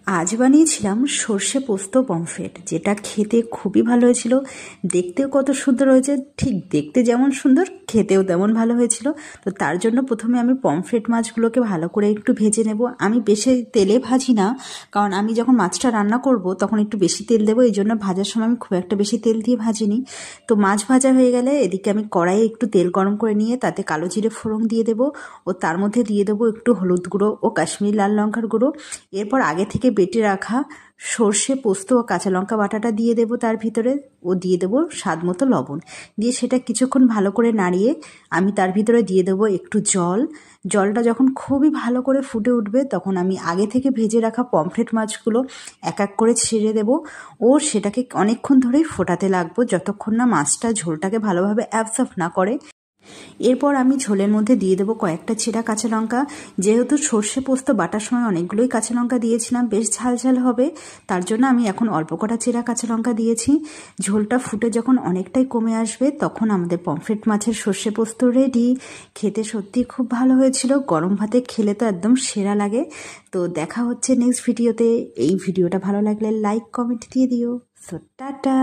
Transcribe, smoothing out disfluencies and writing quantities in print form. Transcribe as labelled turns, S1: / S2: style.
S1: আজ বানিয়েছিলাম সর্ষে পোস্ত পমফ্রেট, যেটা খেতে খুবই ভালো হয়েছিল। দেখতেও কত সুন্দর হয়েছে, ঠিক দেখতে যেমন সুন্দর খেতেও তেমন ভালো হয়েছিল। তো তার জন্য প্রথমে আমি পমফ্রেট মাছগুলোকে ভালো করে একটু ভেজে নেব। আমি বেশি তেলে ভাজি না, কারণ আমি যখন মাছটা রান্না করব তখন একটু বেশি তেল দেবো, এই জন্য ভাজার সময় আমি খুব একটা বেশি তেল দিয়ে ভাজিনি। তো মাছ ভাজা হয়ে গেলে এদিকে আমি কড়াইয়ে একটু তেল গরম করে নিয়ে তাতে কালো জিরে ফোড়ন দিয়ে দেবো, ও তার মধ্যে দিয়ে দেবো একটু হলুদ গুঁড়ো ও কাশ্মীরি লাল লঙ্কার গুঁড়ো। এরপর আগে থেকে বেটে রাখা সর্ষে পোস্ত ও কাঁচা লঙ্কা বাটাটা দিয়ে দেবো তার ভিতরে, ও দিয়ে দেবো স্বাদ মতো লবণ। দিয়ে সেটা কিছুক্ষণ ভালো করে নাড়িয়ে আমি তার ভিতরে দিয়ে দেবো একটু জল। জলটা যখন খুবই ভালো করে ফুটে উঠবে তখন আমি আগে থেকে ভেজে রাখা পমফ্রেট মাছগুলো এক এক করে ছেড়ে দেবো, ও সেটাকে অনেকক্ষণ ধরেই ফোটাতে লাগবো যতক্ষণ না মাছটা ঝোলটাকে ভালোভাবে অ্যাবজর্ব না করে। এরপর আমি ঝোলের মধ্যে দিয়ে দেবো কয়েকটা চেরা কাঁচা লঙ্কা। যেহেতু সর্ষে পোস্ত বাটার সময় অনেকগুলোই কাঁচা লঙ্কা দিয়েছিলাম, বেশ ঝাল ঝাল হবে, তার জন্য আমি এখন অল্প কটা চেরা কাঁচা লঙ্কা দিয়েছি। ঝোলটা ফুটে যখন অনেকটাই কমে আসবে তখন আমাদের পমফ্রেট মাছের সর্ষে পোস্ত রেডি। খেতে সত্যি খুব ভালো হয়েছিল, গরম ভাতে খেলে তো একদম সেরা লাগে। তো দেখা হচ্ছে নেক্সট ভিডিওতে। এই ভিডিওটা ভালো লাগলে লাইক কমেন্ট দিয়ে দিও। So tata.